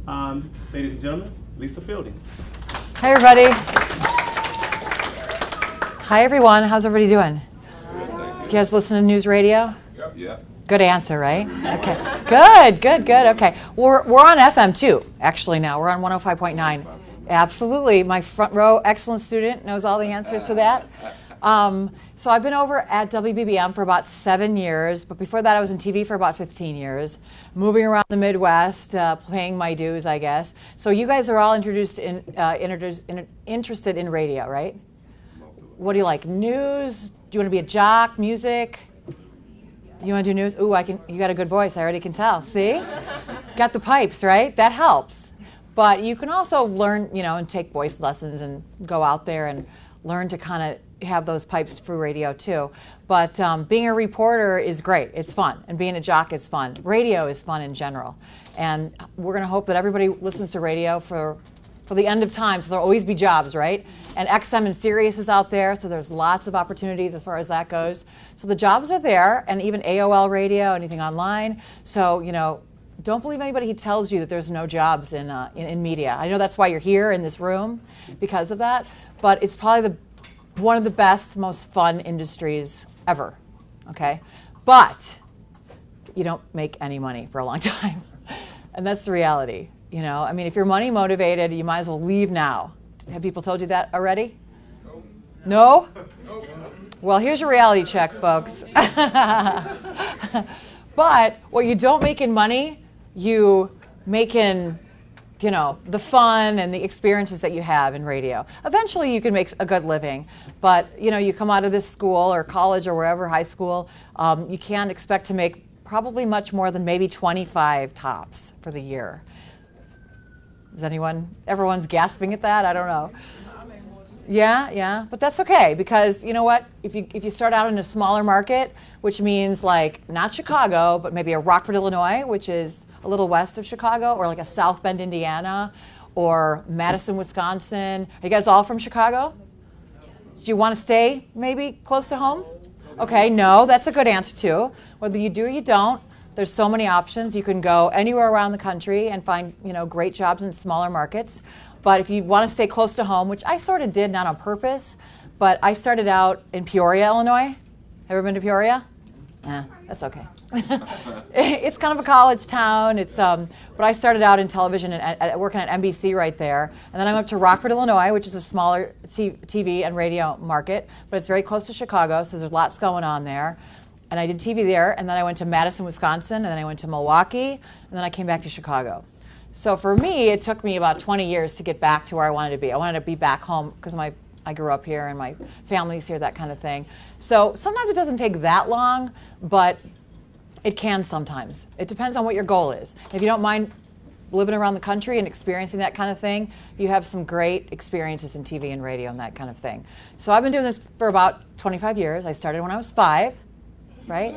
Ladies and gentlemen, Lisa Fielding. Hi, everybody. Hi, everyone. How's everybody doing? You guys listen to news radio? Yep. Good answer, right? Okay. Good. Okay. We're on FM too, actually, now. We're on 105.9. Absolutely. My front row excellent student knows all the answers to that. So I've been over at WBBM for about 7 years, but before that I was in TV for about 15 years, moving around the Midwest, paying my dues, I guess. So you guys are all interested in radio, right? What do you like? News? Do you want to be a jock? Music? You want to do news? Ooh, you got a good voice. I already can tell. See? Got the pipes, right? That helps. But you can also learn, and take voice lessons and go out there and learn to kind of have those pipes through radio too. But being a reporter is great. It's fun. And being a jock is fun. Radio is fun in general. And we're going to hope that everybody listens to radio for the end of time, so there'll always be jobs, right? And XM and Sirius is out there, so there's lots of opportunities as far as that goes. So the jobs are there, and even AOL radio, anything online. So, don't believe anybody who tells you that there's no jobs in media. I know that's why you're here in this room, because of that. But it's probably one of the best, most fun industries ever, okay? But you don't make any money for a long time, and that's the reality. If you're money motivated, you might as well leave now. Have people told you that already? No? Well, here's your reality check, folks. But what you don't make in money, you make in, the fun and the experiences that you have in radio. Eventually, you can make a good living. But, you come out of this school or college or wherever, high school, you can't expect to make probably much more than maybe 25 tops for the year. Everyone's gasping at that? I don't know. Yeah, but that's okay, because you know what? If you start out in a smaller market, which means like not Chicago, but maybe a Rockford, Illinois, which is a little west of Chicago, or like a South Bend, Indiana, or Madison, Wisconsin. Are you guys all from Chicago? Do you want to stay maybe close to home? Okay, no, that's a good answer too. Whether you do or you don't, there's so many options. You can go anywhere around the country and find, great jobs in smaller markets. But if you want to stay close to home, which I sort of did, not on purpose, but I started out in Peoria, Illinois. Ever been to Peoria? That's okay. It's kind of a college town. But I started out in television and working at NBC right there. And then I went to Rockford, Illinois, which is a smaller TV and radio market, but it's very close to Chicago, so there's lots going on there. And I did TV there, and then I went to Madison, Wisconsin, and then I went to Milwaukee, and then I came back to Chicago. So for me, it took me about 20 years to get back to where I wanted to be. I wanted to be back home because I grew up here and my family's here, that kind of thing. So sometimes it doesn't take that long, but it can sometimes. It depends on what your goal is. If you don't mind living around the country and experiencing that kind of thing, you have some great experiences in TV and radio and that kind of thing. So I've been doing this for about 25 years. I started when I was 5. Right?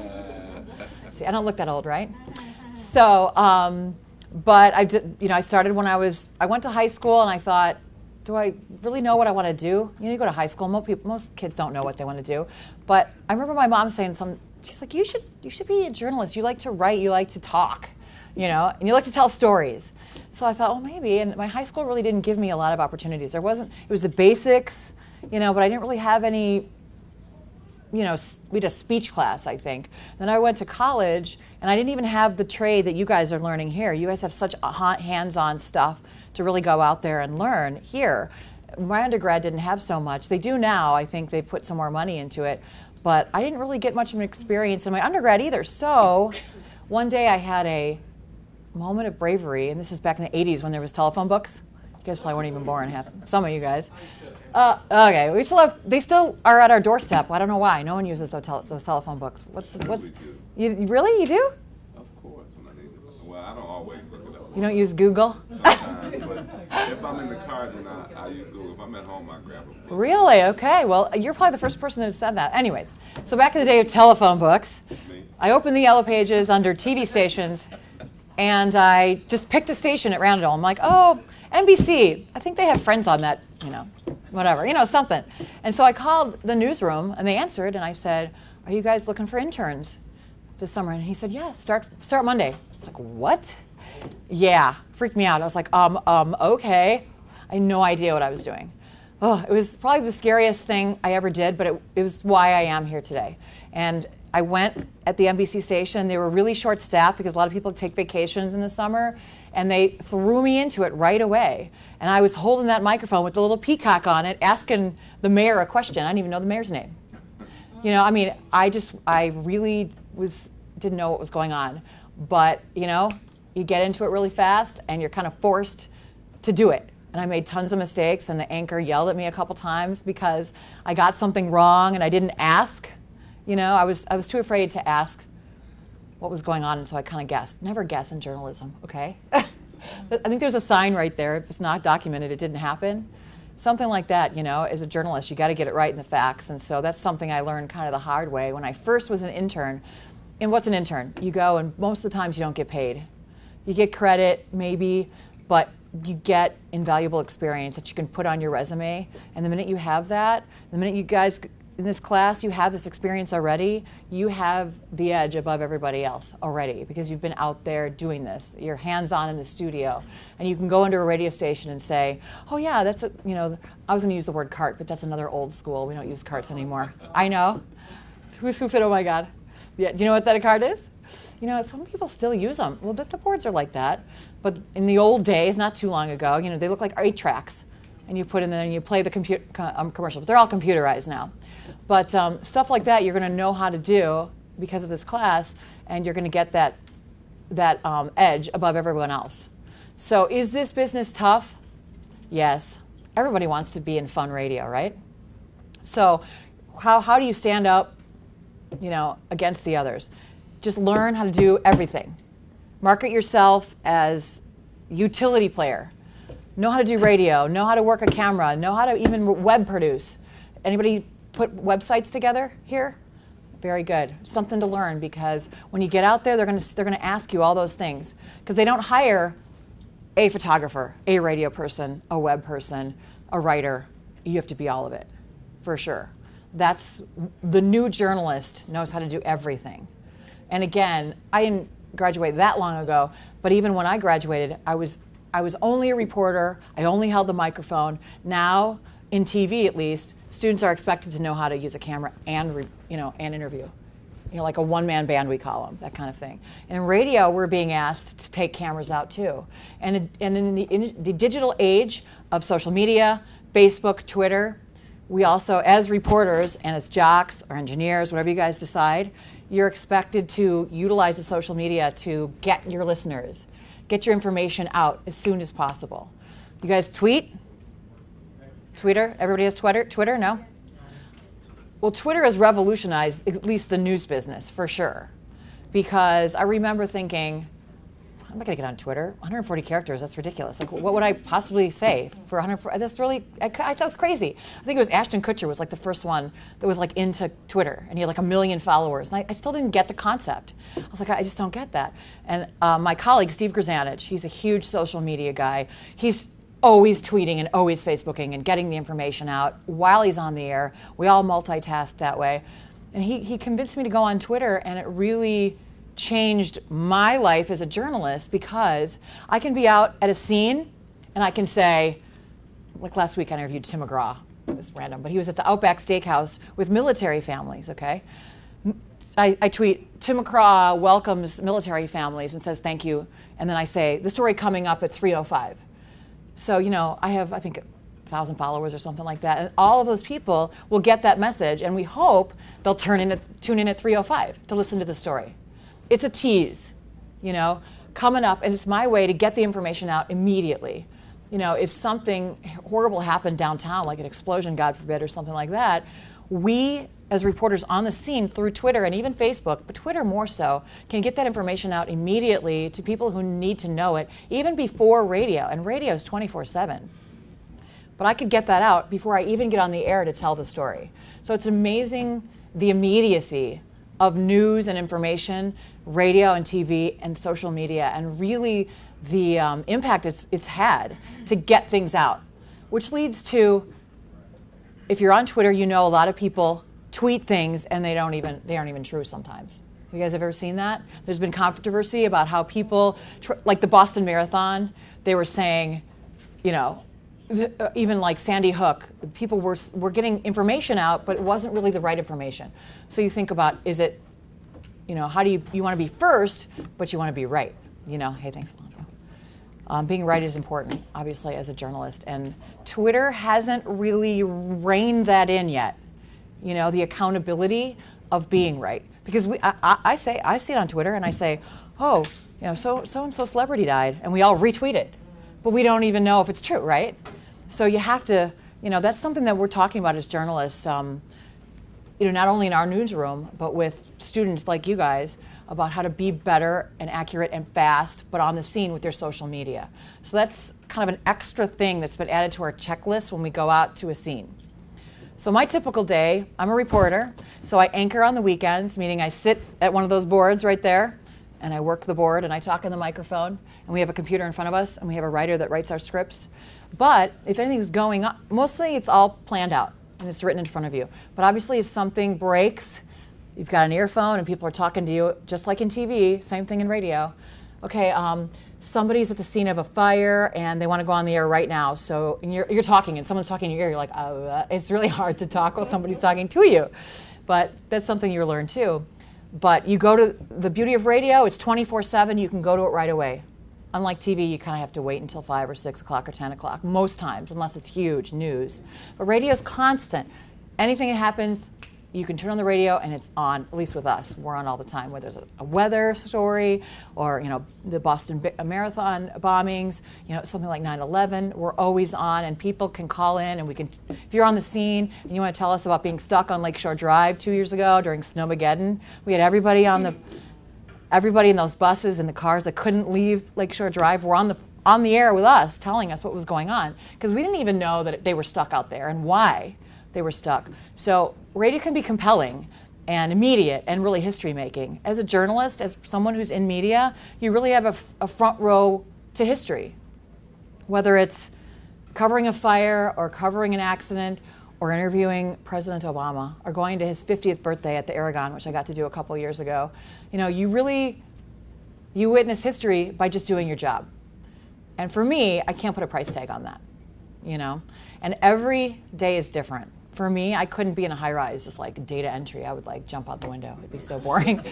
See, I don't look that old, right? So, but I did, I started when I went to high school and I thought, do I really know what I want to do? You go to high school, most kids don't know what they want to do. But I remember my mom saying she's like, you should be a journalist. You like to write, you like to talk, and you like to tell stories. So I thought, well, maybe. And my high school really didn't give me a lot of opportunities. It was the basics, but I didn't really have any. We had a speech class, I think. Then I went to college, and I didn't even have the trade that you guys are learning here. You guys have such hands-on stuff to really go out there and learn here. My undergrad didn't have so much. They do now. I think they've put some more money into it. But I didn't really get much of an experience in my undergrad either. So one day I had a moment of bravery, and this is back in the 80s when there was telephone books. You guys probably weren't even born, some of you guys. Okay, they still are at our doorstep. I don't know why. No one uses those telephone books. You really? You do? Of course. When I need it. Well, I don't always look it up. You don't use Google? Sometimes, but if I'm in the car, then I use Google. If I'm at home, I grab a book. Really? Okay. Well, you're probably the first person that has said that. Anyways, so back in the day of telephone books, I opened the yellow pages under TV stations, and I just picked a station at random. I'm like, oh, NBC. I think they have Friends on that, whatever, something. And so I called the newsroom, and they answered, and I said, are you guys looking for interns this summer? And he said, yeah, start Monday. It's like, what? Yeah, freaked me out. I was like, okay. I had no idea what I was doing. Oh, it was probably the scariest thing I ever did, but it was why I am here today. And I went at the NBC station. They were really short-staffed because a lot of people take vacations in the summer, and they threw me into it right away. And I was holding that microphone with the little peacock on it, asking the mayor a question. I didn't even know the mayor's name. You know, I mean, I really didn't know what was going on. But, you know, you get into it really fast, and you're kind of forced to do it. And I made tons of mistakes, and the anchor yelled at me a couple times because I got something wrong and I didn't ask. You know, I was too afraid to ask what was going on, and so I kind of guessed. Never guess in journalism, okay? I think there's a sign right there. If it's not documented, it didn't happen. Something like that, you know, as a journalist, you got to get it right in the facts. And so that's something I learned kind of the hard way when I first was an intern. And what's an intern? You go, and most of the times you don't get paid. You get credit, maybe, but you get invaluable experience that you can put on your resume. And the minute you have that, the minute you guys in this class, you have this experience already, you have the edge above everybody else already because you've been out there doing this. You're hands-on in the studio. And you can go into a radio station and say, oh yeah, that's you know, I was going to use the word cart, but that's another old school. We don't use carts anymore. I know. Who's who fit? Oh my God. Yeah. Do you know what that a cart is? You know, some people still use them. Well, the boards are like that. But in the old days, not too long ago, you know, they look like 8 tracks. And you put in there and you play the commercial. But they're all computerized now. But stuff like that you're going to know how to do because of this class, and you're going to get that edge above everyone else. So is this business tough? Yes. Everybody wants to be in fun radio, right? So how do you stand up, you know, against the others? Just learn how to do everything. Market yourself as utility player. Know how to do radio. Know how to work a camera. Know how to even web produce. Anybody put websites together here? Very good. Something to learn, because when you get out there, they're going to ask you all those things, because they don't hire a photographer, a radio person, a web person, a writer. You have to be all of it, for sure. That's the new journalist knows how to do everything. And again, I didn't graduate that long ago, but even when I graduated, I was only a reporter. I only held the microphone. Now, in TV at least, students are expected to know how to use a camera and and interview. You know, like a one-man band, we call them, that kind of thing. And in radio, we're being asked to take cameras out too. And in the digital age of social media, Facebook, Twitter, we also, as reporters and as jocks or engineers, whatever you guys decide, you're expected to utilize the social media to get your listeners, get your information out as soon as possible. You guys tweet? Twitter? Everybody has Twitter? Twitter? No? Well, Twitter has revolutionized at least the news business, for sure. Because I remember thinking, I'm not going to get on Twitter. 140 characters, that's ridiculous. Like, what would I possibly say for 140? That's really, I thought it was crazy. I think it was Ashton Kutcher was like the first one that was like into Twitter, and he had like 1 million followers. And I still didn't get the concept. I was like, I just don't get that. And my colleague, Steve Grzanich, he's a huge social media guy. He's always tweeting and always Facebooking and getting the information out while he's on the air. We all multitask that way. And he convinced me to go on Twitter, and it really changed my life as a journalist, because I can be out at a scene and I can say, like last week I interviewed Tim McGraw. It was random, but he was at the Outback Steakhouse with military families, okay? I tweet, Tim McGraw welcomes military families and says thank you, and then I say, the story coming up at 3:05. So, you know, I have, I think, 1,000 followers or something like that, and all of those people will get that message, and we hope they'll tune in at 3:05 to listen to the story. It's a tease, you know, coming up, and it's my way to get the information out immediately. You know, if something horrible happened downtown, like an explosion, God forbid, or something like that, we, as reporters on the scene through Twitter and even Facebook, but Twitter more so, can get that information out immediately to people who need to know it, even before radio, and radio is 24/7. But I could get that out before I even get on the air to tell the story. So it's amazing the immediacy of news and information, radio and TV and social media, and really the impact it's had to get things out, which leads to, if you're on Twitter, you know a lot of people tweet things and they aren't even true sometimes. You guys have ever seen that? There's been controversy about how people, like the Boston Marathon, they were saying, you know, even like Sandy Hook, people were getting information out, but it wasn't really the right information. So you think about, is it, you know, how do you want to be first, but you want to be right? You know, hey, thanks, Alonzo. Being right is important, obviously, as a journalist. And Twitter hasn't really reined that in yet. You know, the accountability of being right. Because I see it on Twitter, and I say, oh, you know, so-and-so celebrity died, and we all retweet it. But we don't even know if it's true, right? So you have to, you know, that's something that we're talking about as journalists, you know, not only in our newsroom, but with students like you guys, about how to be better and accurate and fast, but on the scene with their social media. So that's kind of an extra thing that's been added to our checklist when we go out to a scene. So my typical day, I'm a reporter, so I anchor on the weekends, meaning I sit at one of those boards right there, and I work the board, and I talk in the microphone, and we have a computer in front of us, and we have a writer that writes our scripts. But if anything's going on, mostly it's all planned out, and it's written in front of you. But obviously if something breaks, you've got an earphone, and people are talking to you, just like in TV, same thing in radio. Okay, somebody's at the scene of a fire, and they want to go on the air right now. So and you're talking, and someone's talking in your ear. You're like, it's really hard to talk while somebody's talking to you. But that's something you learn too. But you go to the beauty of radio. It's 24/7. You can go to it right away. Unlike TV, you kind of have to wait until 5 or 6 o'clock or 10 o'clock most times, unless it's huge news. But radio is constant. Anything that happens, you can turn on the radio and it's on, at least with us. We're on all the time, whether there's a weather story or, you know, the Boston Marathon bombings, you know, something like 9/11. We're always on, and people can call in, and we can, if you're on the scene and you want to tell us about being stuck on Lakeshore Drive 2 years ago during Snowmageddon, we had everybody in those buses and the cars that couldn't leave Lakeshore Drive were on the air with us telling us what was going on, because we didn't even know that they were stuck out there and why they were stuck. So radio can be compelling and immediate and really history making. As a journalist, as someone who's in media, you really have a front row to history. Whether it's covering a fire or covering an accident or interviewing President Obama or going to his 50th birthday at the Aragon, which I got to do a couple years ago, you know, you witness history by just doing your job. And for me, I can't put a price tag on that, you know? And every day is different. For me, I couldn't be in a high rise, just like data entry. I would like jump out the window. It'd be so boring.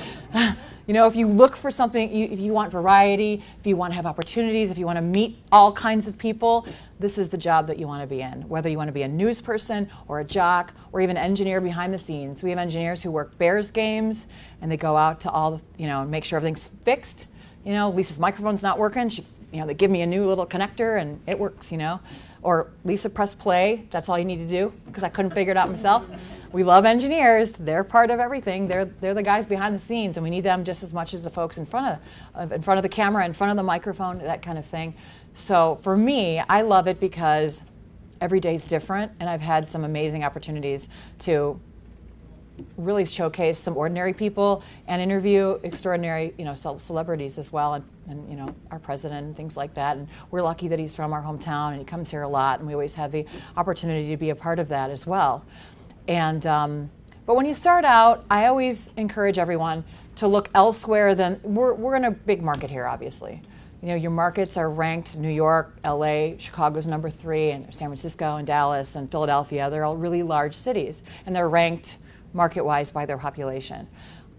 You know, if you look for something, if you want variety, if you want to have opportunities, if you want to meet all kinds of people, this is the job that you want to be in. Whether you want to be a news person or a jock or even an engineer behind the scenes. We have engineers who work Bears games, and they go out to all the, you know, make sure everything's fixed. You know, Lisa's microphone's not working. You know, they give me a new little connector and it works, you know. Or Lisa, press play. That's all you need to do, because I couldn't figure it out myself. We love engineers. They're part of everything. They're the guys behind the scenes, and we need them just as much as the folks in front of the camera, in front of the microphone, that kind of thing. So for me, I love it because every day's different, and I've had some amazing opportunities to really showcase some ordinary people and interview extraordinary, you know, celebrities as well, and you know, our president and things like that. And we're lucky that he's from our hometown and he comes here a lot, and we always have the opportunity to be a part of that as well. And but when you start out, I always encourage everyone to look elsewhere than we're in a big market here, obviously. You know, your markets are ranked: New York, LA, Chicago's number 3, and San Francisco and Dallas and Philadelphia. They're all really large cities, and they're ranked market-wise by their population.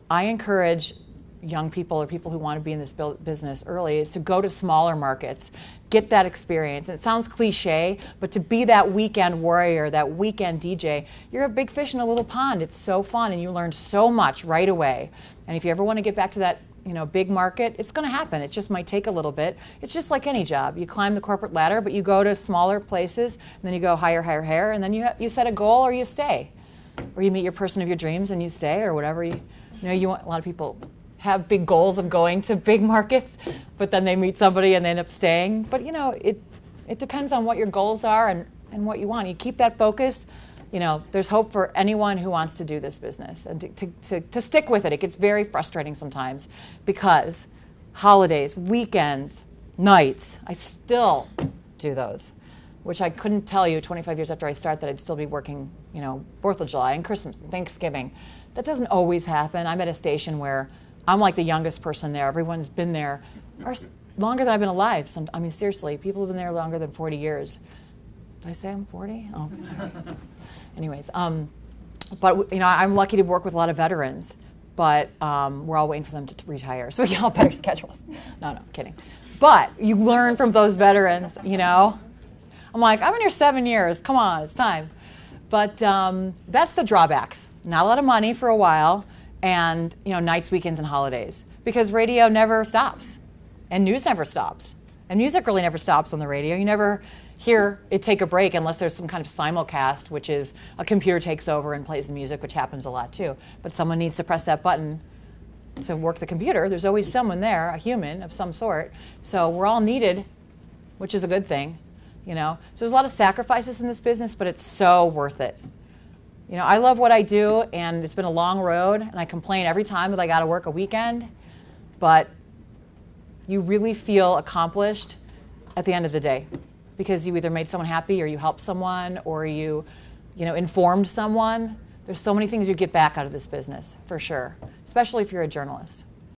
I encourage young people or people who want to be in this business early is to go to smaller markets, get that experience. And it sounds cliche, but to be that weekend warrior, that weekend DJ, you're a big fish in a little pond. It's so fun, and you learn so much right away. And if you ever want to get back to that, you know, big market, it's going to happen. It just might take a little bit. It's just like any job. You climb the corporate ladder, but you go to smaller places, and then you go higher, higher, higher, and then you set a goal or you stay. Or you meet your person of your dreams and you stay, or whatever. You want. A lot of people have big goals of going to big markets, but then they meet somebody and they end up staying. But you know, it depends on what your goals are and what you want. You keep that focus. You know, there's hope for anyone who wants to do this business and to stick with it. It gets very frustrating sometimes because holidays, weekends, nights, I still do those, which I couldn't tell you 25 years after I started that I'd still be working, you know, 4th of July and Christmas and Thanksgiving. That doesn't always happen. I'm at a station where I'm like the youngest person there. Everyone's been there longer than I've been alive. I mean, seriously, people have been there longer than 40 years. Did I say I'm 40? Oh, sorry. Anyways, but you know, I'm lucky to work with a lot of veterans, but we're all waiting for them to retire, so we all better schedules. No, kidding. But you learn from those veterans, you know. I'm like, I've been here 7 years. Come on, it's time. But that's the drawbacks. Not a lot of money for a while, and you know, nights, weekends, and holidays. Because radio never stops, and news never stops, and music really never stops on the radio. You never hear it take a break unless there's some kind of simulcast, which is a computer takes over and plays the music, which happens a lot too. But someone needs to press that button to work the computer. There's always someone there, a human of some sort. So we're all needed, which is a good thing, you know. So there's a lot of sacrifices in this business, but it's so worth it. You know, I love what I do, and it's been a long road, and I complain every time that I got to work a weekend, but you really feel accomplished at the end of the day, because you either made someone happy, or you helped someone, or you know, informed someone. There's so many things you get back out of this business, for sure, especially if you're a journalist.